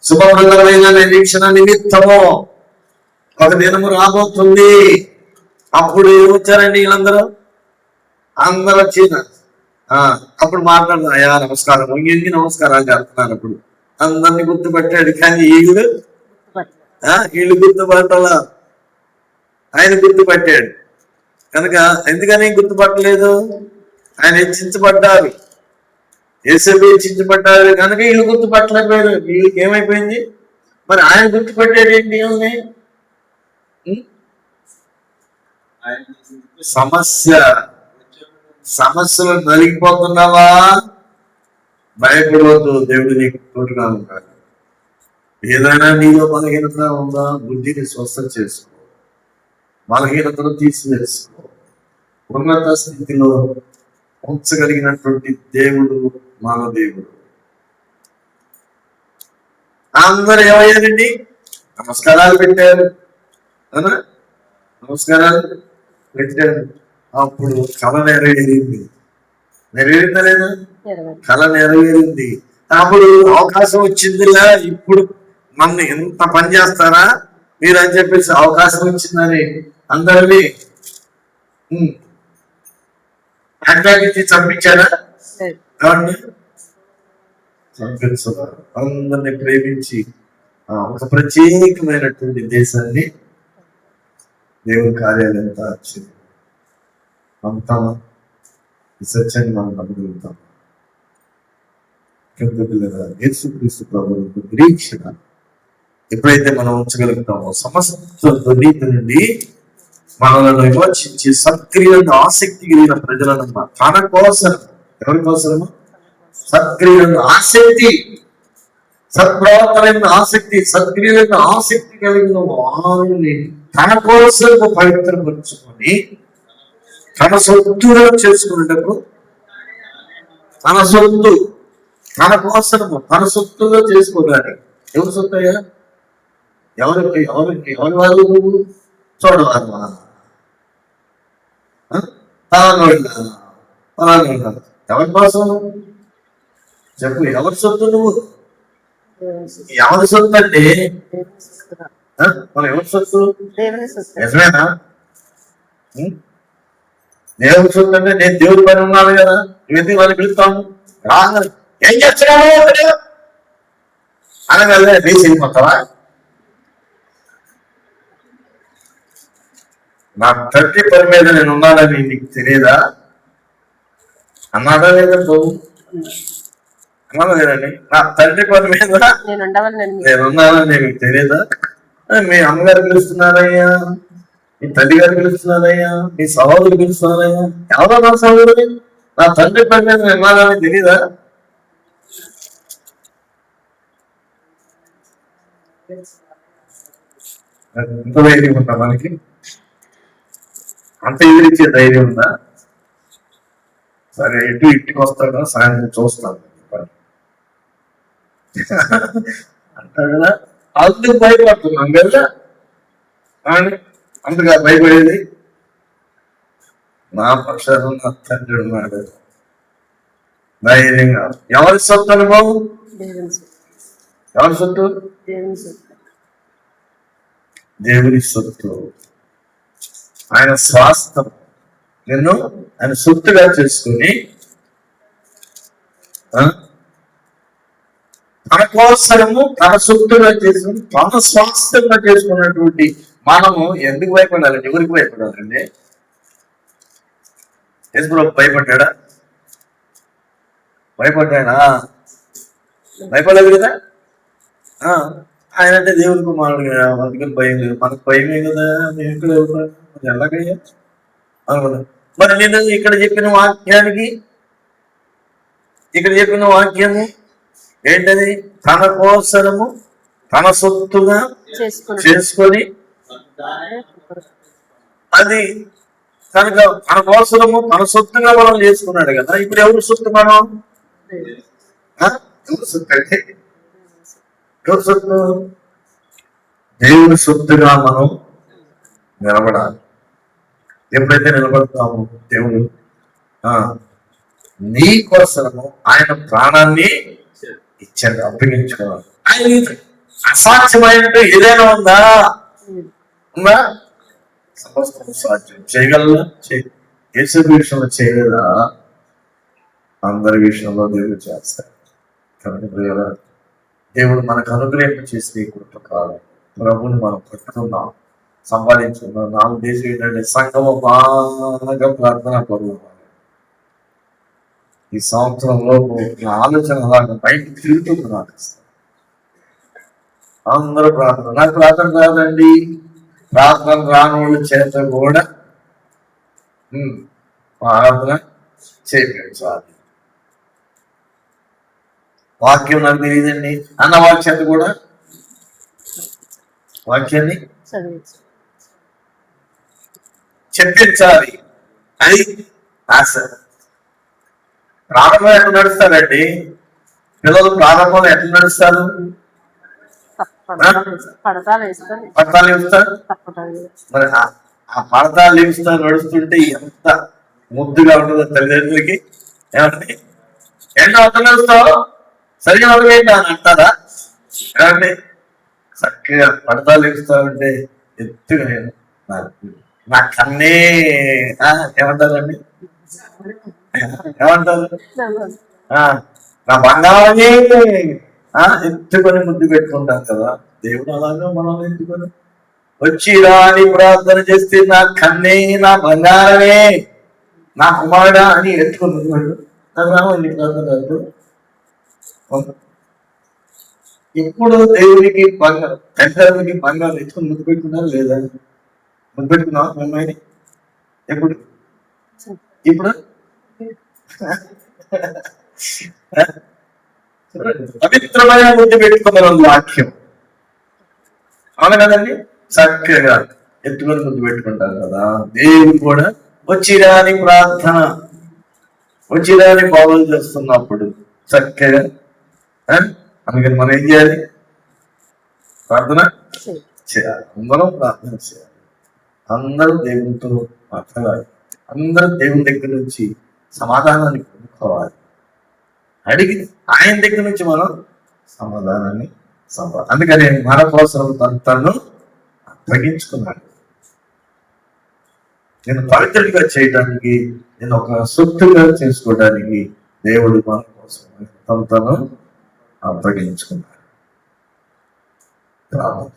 శుభప్రదమైన నిరీక్షణ నిమిత్తము ఒక దినము రాబోతుంది. అప్పుడు ఏమొచ్చారండి వీళ్ళందరూ? అందరూ వచ్చిన అప్పుడు మాట్లాడుతున్నా, అయ్యా నమస్కారం, ఇంకెందుకు నమస్కారాలు చేస్తున్నారు. అప్పుడు అందరినీ గుర్తుపెట్టాడు. కానీ వీళ్ళు గుర్తుపట్టాలా? ఆయన గుర్తుపట్టాడు కనుక. ఎందుకని గుర్తుపట్టలేదు? ఆయన హెచ్చించబడ్డారు, యేసయ్య హెచ్చించబడ్డారు కనుక వీళ్ళు గుర్తుపట్టలేకపోయారు. వీళ్ళకి ఏమైపోయింది మరి? ఆయన గుర్తుపట్టాడు ఏంటి? సమస్యలు నలిగిపోతున్నావా? భయపడవద్దు. దేవుడు నీకు తోడుగా ఉంటాడు. ఏదైనా నీలో బలహీనత ఉందా? బుద్ధిని స్వస్థ చేసుకో, బలహీనతను తీసివేసుకో. ఉన్నత స్థితిలో ఉంచగలిగినటువంటి దేవుడు మన దేవుడు. అందరు ఏమయ్యారండి? నమస్కారాలు పెట్టారు. నమస్కారాలు పెట్టారు. అప్పుడు కళ నెరవేరింది. నెరవేరిందా లేదా? కళ నెరవేరింది. అప్పుడు అవకాశం వచ్చిందిలా. ఇప్పుడు నన్ను ఎంత పని చేస్తారా మీరు అని చెప్పేసి అవకాశం వచ్చిందని అందరినీ అడ్డాకి చంపించారా? చంపించారు. అందరినీ ప్రేమించి ఒక ప్రత్యేకమైనటువంటి దేశాన్ని దేవుని కార్యాలు ఎంత వచ్చింది. నమ్ముతామా? ఈ సత్యాన్ని మనం నమ్మగలుగుతాం. యేసుక్రీస్తు ప్రభువు నిరీక్షణ ఎప్పుడైతే మనం ఉంచగలుగుతామో సమస్త దుర్నీతి నుండి మనలను విమోచించి సత్క్రియలను ఆసక్తి కలిగిన ప్రజలను తన కోసం, ఎవరి కోసము? సత్క్రియలను ఆసక్తి, సత్ప్రవర్తన ఆసక్తి, సత్క్రియలను ఆసక్తి కలిగిన వారిని తన కోసం పవిత్రపరుచుకొని తన సొత్తుగా చేసుకున్నటప్పుడు, తన సొత్తు తన కోసము తన సొత్తుగా చేసుకోవడానికి. ఎవరి సొత్తయ్యా? ఎవరి వాళ్ళు? చూడవాలి. ఎవరి కోసం చెప్పు? ఎవరి సొత్తు నువ్వు? ఎవరి సొత్తు అంటే మనం ఎవరి సొత్తు? నిజమేనా? దేవుడి సొత్తు అంటే నేను దేవుడి పని ఉన్నాను కదా, నువ్వెందుకు వాళ్ళు పిలుస్తాము? ఏం చేస్తున్నావు అనగలే రీచ్ అయిపోతావా? నా తండ్రి పని మీద నేను ఉన్నానని నీకు తెలియదా? అన్నాడా లేదా? అనలేదండి. నా తండ్రి పని మీద నేను ఉండవలనని నేనున్నానని మీకు తెలియదా? మీ అమ్మగారు పిలుస్తున్నారయ్యా, మీ తల్లి గారు పిలుస్తున్నారయ్యా, మీ సహోదరుడు పిలుస్తున్నారయ్యా. ఎవరో నా సహోదరుడు నా తండ్రి పని మీద ఉన్నానని తెలీదా? ఎంత ధైర్యం ఉందా మనకి? అంత ఎదిరించే ధైర్యం ఉందా? సరే, ఇంటికి వస్తాడా, సాయంత్రం చూస్తాను అంటా కదా. అందుకు భయపడుతున్నాం కదా. అందుగా భయపడేది నా పక్షాలు నా తండ్రి ఉన్నాడు. ధైర్యంగా ఎవరి సొత్తు అనుభవం? ఎవరి సొత్తు? దేవుని సొత్తు. ఆయన స్వాస్థ్యం నిన్ను ఆయన సొత్తుగా చేసుకుని తన కోసము తన సొత్తుగా చేసుకుని తన స్వాస్థ్యంగా చేసుకున్నటువంటి మనము ఎందుకు భయపడాలండి? ఎవరికి భయపడాలండి? యేసు భయపడ్డా? భయపడ్డా? భయపడలేదు కదా. ఆయన అంటే దేవుని కుమారుడు కదా, అందుకని భయం లేదు. మనకు భయమే కదా. మేము ఇక్కడ ఎలాగయ్యా అనుకున్నా. మరి నేను ఇక్కడ చెప్పిన వాక్యము ఏంటది? తన కోసము తన సొత్తుగా చేసుకొని అది కనుక తన కోసము తన సొత్తుగా మనం చేసుకున్నాడు కదా. ఇప్పుడు ఎవరు సొత్తు మనం? ఎవరు సొత్తు అంటే ఎవరు సొత్తు? దేవుని సొత్తుగా మనం నిలబడాలి. ఎప్పుడైతే నిలబడతాము, దేవుడు నీ కోసము ఆయన ప్రాణాన్ని ఇచ్చాడు, అప్పగించుకోవాలి. ఆయన అసాధ్యమైనట్టు ఏదైనా ఉందా? సమస్తం సాధ్యం. చేయగలరా? యేసు విషయంలో చేయలేదా? అందరి విషయంలో దేవుడు చేస్తాడు. కనుక దేవుడు మనకు అనుగ్రహం చేసే కృప కాలం ప్రభుని మనం పట్టుకున్నాం, సంపాదించుకున్నాం. నా ఉద్దేశం ఏంటంటే సంఘము బాగా ప్రార్థన పరువు. ఈ సంవత్సరంలో ఆలోచన అలాగా బయట తిరుగుతుంది. నాకు అందరూ ప్రార్థన, నాకు ప్రార్థన కాదండి. ప్రార్థన రానోళ్ళ చేత కూడా ప్రార్థన చేయించాలి. వాక్యం నాకు తెలియదండి అన్న వాళ్ళ చేత కూడా వాక్యాన్ని చెప్పించాలి. అది ఆశ. ప్రారంభం ఎట్లా నడుస్తారండి పిల్లలు? ప్రారంభంలో ఎట్లా నడుస్తారు? పడతాలు వేస్తారు. మరి ఆ పడతాలు వేస్తా నడుస్తుంటే ఎంత ముద్దుగా ఉంటుందో తల్లిదండ్రులకి. ఏమంటే ఏంటో అర్థం నడుస్తావు, సరిగా అడుగేంటి అని అంటారా? ఏమంటే చక్కగా పడతాలు వేస్తామంటే ఎత్తుగా నా కన్నే ఏమంటారండి? ఏమంటారు? నా బంగారమే ఎత్తుకొని ముద్దు పెట్టుకుంటాం కదా. దేవుడు అలాగా మనం ఎత్తుకొని వచ్చి రాని ప్రార్థన చేస్తే నా కన్నే, నా బంగారమే, నా కుమారుడా అని ఎత్తుకున్నాడు. నాకు రావండి ప్రార్థన. ఎప్పుడు దేవుడికి బంగారం, పెద్దలకి బంగారం ఎత్తుకొని ముద్దు పెట్టుకున్నారు లేదా? ముద్దు పెట్టుకున్నావా మీ అమ్మాయిని? ఎప్పుడు? ఇప్పుడు పవిత్రమైన ముద్దు పెట్టుకున్న వాక్యం అవును కదండి. చక్కగా ఎత్తుకొని ముద్దు పెట్టుకుంటారు కదా. దేవుడు కూడా వచ్చిరాని ప్రార్థన, వచ్చిరాని బాగులు చేస్తున్నప్పుడు చక్కగా అందుకని మనం ఏం చేయాలి? ప్రార్థన చేయాలి. అందరం ప్రార్థన చేయాలి. అందరూ దేవునితో మాట్లాడాలి. అందరూ దేవుని దగ్గర నుంచి సమాధానాన్ని పొందుకోవాలి. అడిగి ఆయన దగ్గర నుంచి మనం సమాధానాన్ని అందుకని మన కోసం తను అప్పగించుకున్నాడు. నేను పవిత్రుడిగా చేయడానికి, నేను ఒక సొత్తుగా చేసుకోవడానికి దేవుడు మన కోసం తను అప్పగించుకున్నాడు. ప్రార్థన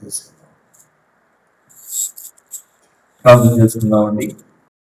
చేసుకున్నామండి.